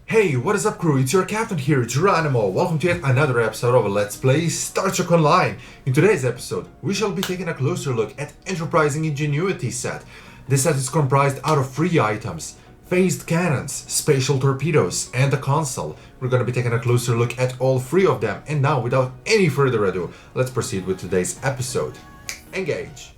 Hey, what is up crew? It's your captain here, Geronimo. Welcome to yet another episode of Let's Play Star Trek Online. In today's episode, we shall be taking a closer look at Enterprising Ingenuity Set. This set is comprised out of 3 items: phased cannons, spatial torpedoes, and a console. We're going to be taking a closer look at all 3 of them, and now without any further ado, let's proceed with today's episode. Engage!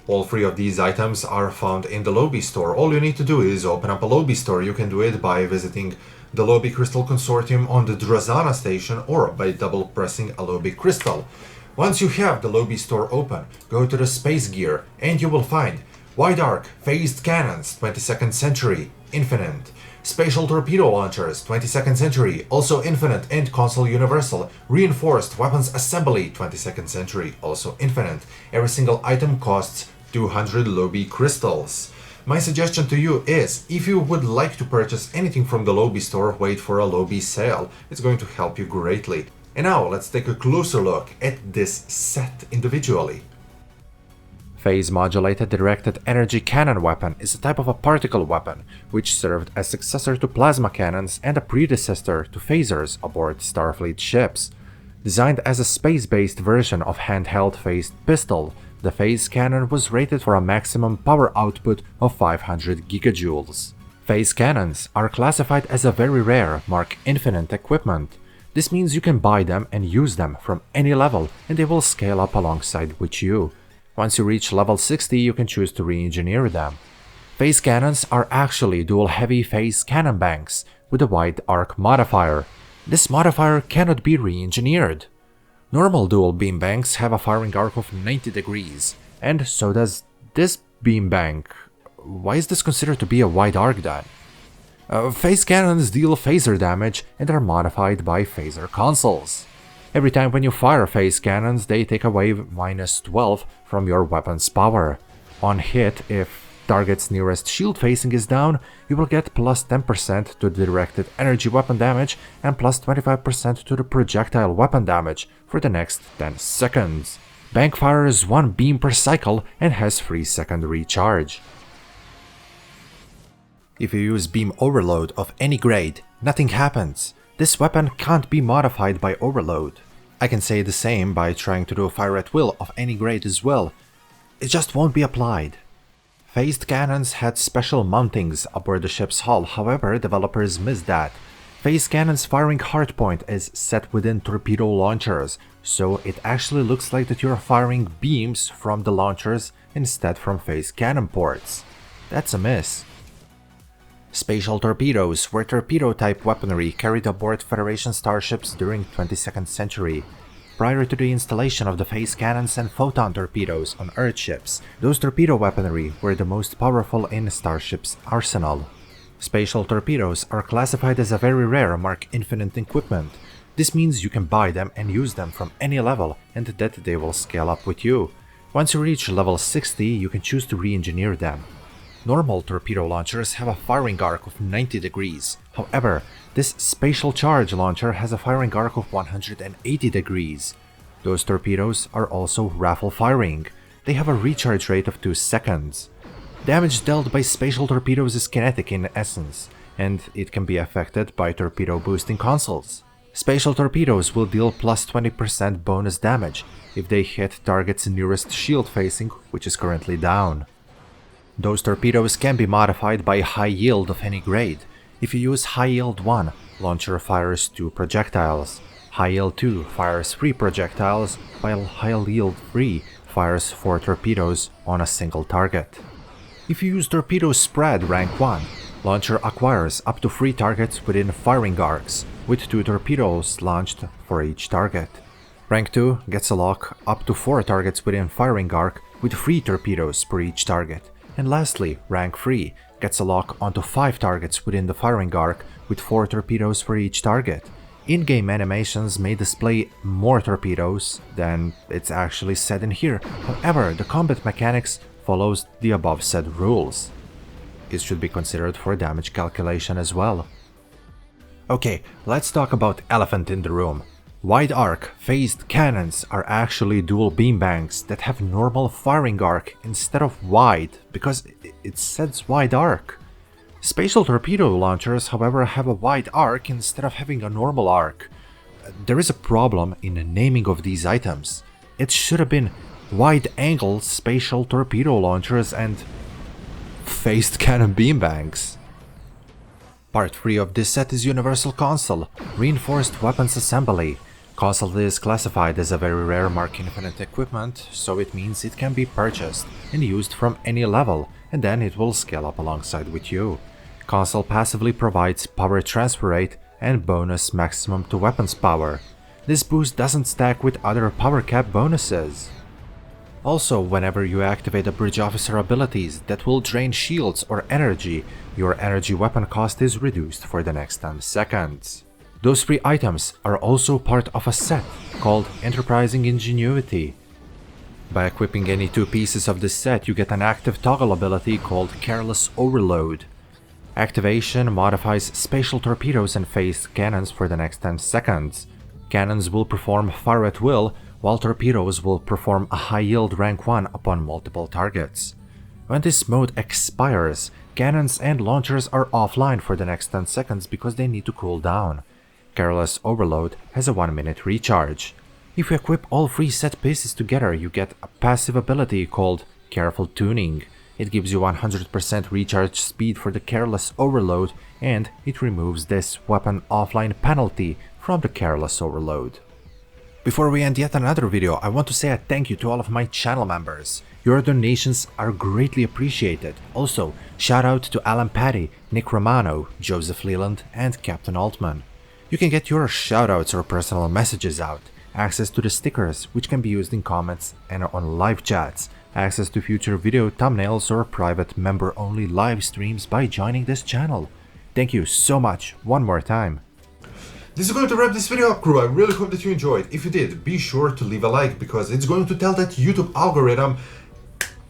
All 3 of these items are found in the Lobi Store. All you need to do is open up a Lobi Store. You can do it by visiting the Lobi Crystal Consortium on the Drazana station or by double pressing a Lobi Crystal. Once you have the Lobi Store open, go to the Space Gear and you will find Wide Arc Phased Cannons 22nd Century Infinite, Spatial Torpedo Launchers 22nd Century also Infinite, and Console Universal Reinforced Weapons Assembly 22nd Century also Infinite. Every single item costs 200 Lobi crystals. My suggestion to you is, if you would like to purchase anything from the Lobi Store, wait for a Lobi sale. It's going to help you greatly. And now let's take a closer look at this set individually. Phase-modulated directed energy cannon weapon is a type of a particle weapon, which served as successor to plasma cannons and a predecessor to phasers aboard Starfleet ships. Designed as a space-based version of handheld phased pistol, the phase cannon was rated for a maximum power output of 500 gigajoules. Phase cannons are classified as a very rare Mark Infinite equipment. This means you can buy them and use them from any level, and they will scale up alongside with you. Once you reach level 60, you can choose to re-engineer them. Phase cannons are actually dual heavy phase cannon banks with a wide arc modifier. This modifier cannot be re-engineered. Normal dual beam banks have a firing arc of 90 degrees, and so does this beam bank. Why is this considered to be a wide arc then? Phase cannons deal phaser damage and are modified by phaser consoles. Every time when you fire phase cannons, they take away -12 from your weapon's power. On hit, if target's nearest shield facing is down, you will get plus 10% to the directed energy weapon damage and plus 25% to the projectile weapon damage for the next 10 seconds. Bank fires 1 beam per cycle and has 3-second recharge. If you use beam overload of any grade, nothing happens. This weapon can't be modified by overload. I can say the same by trying to do a fire at will of any grade as well. It just won't be applied. Phased cannons had special mountings aboard the ship's hull, however, developers missed that. Phased cannons' firing hardpoint is set within torpedo launchers, so it actually looks like that you're firing beams from the launchers instead from phased cannon ports. That's a miss. Spatial torpedoes were torpedo-type weaponry carried aboard Federation starships during 22nd century. Prior to the installation of the phase cannons and photon torpedoes on Earthships, those torpedo weaponry were the most powerful in Starship's arsenal. Spatial torpedoes are classified as a very rare Mark Infinite equipment. This means you can buy them and use them from any level, and that they will scale up with you. Once you reach level 60, you can choose to re-engineer them. Normal torpedo launchers have a firing arc of 90 degrees. However, this spatial charge launcher has a firing arc of 180 degrees. Those torpedoes are also raffle firing. They have a recharge rate of 2 seconds. Damage dealt by spatial torpedoes is kinetic in essence, and it can be affected by torpedo boosting consoles. Spatial torpedoes will deal plus 20% bonus damage if they hit target's nearest shield facing, which is currently down. Those torpedoes can be modified by high yield of any grade. If you use high yield 1, launcher fires 2 projectiles. High yield 2 fires 3 projectiles, while high yield 3 fires 4 torpedoes on a single target. If you use torpedo spread rank 1, launcher acquires up to 3 targets within firing arcs, with 2 torpedoes launched for each target. Rank 2 gets a lock up to 4 targets within firing arc, with 3 torpedoes per each target. And lastly, rank 3 gets a lock onto 5 targets within the firing arc with 4 torpedoes for each target. In-game animations may display more torpedoes than it's actually said in here, however, the combat mechanics follows the above said rules. It should be considered for damage calculation as well. Okay, let's talk about elephant in the room. Wide arc phased cannons are actually dual beambanks that have normal firing arc instead of wide, because it says wide arc. Spatial torpedo launchers, however, have a wide arc instead of having a normal arc. There is a problem in the naming of these items. It should have been wide-angle spatial torpedo launchers and phased cannon beambanks. Part 3 of this set is Universal Console, Reinforced Weapons Assembly. Console is classified as a very rare Mark Infinite equipment, so it means it can be purchased and used from any level, and then it will scale up alongside with you. Console passively provides power transfer rate and bonus maximum to weapons power. This boost doesn't stack with other power cap bonuses. Also, whenever you activate a bridge officer abilities that will drain shields or energy, your energy weapon cost is reduced for the next 10 seconds. Those 3 items are also part of a set called Enterprising Ingenuity. By equipping any 2 pieces of this set, you get an active toggle ability called Careless Overload. Activation modifies spatial torpedoes and phased cannons for the next 10 seconds. Cannons will perform fire at will, while torpedoes will perform a high-yield rank 1 upon multiple targets. When this mode expires, cannons and launchers are offline for the next 10 seconds because they need to cool down. Careless Overload has a 1-minute recharge. If you equip all 3 set pieces together, you get a passive ability called Careful Tuning. It gives you 100% recharge speed for the Careless Overload, and it removes this weapon offline penalty from the Careless Overload. Before we end yet another video, I want to say a thank you to all of my channel members. Your donations are greatly appreciated. Also, shout out to Alan Patty, Nick Romano, Joseph Leland, and Captain Altman. You can get your shoutouts or personal messages out, access to the stickers, which can be used in comments and on live chats, access to future video thumbnails or private member-only live streams by joining this channel. Thank you so much one more time. This is going to wrap this video up, crew. I really hope that you enjoyed. If you did, be sure to leave a like, because it's going to tell that YouTube algorithm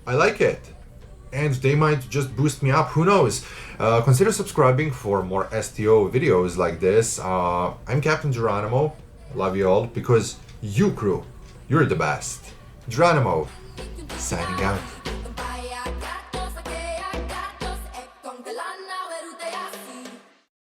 I like it. And they might just boost me up, who knows. Consider subscribing for more STO videos like this. I'm Captain Geronimo. Love you all, because you, crew, you're the best. Geronimo, signing out.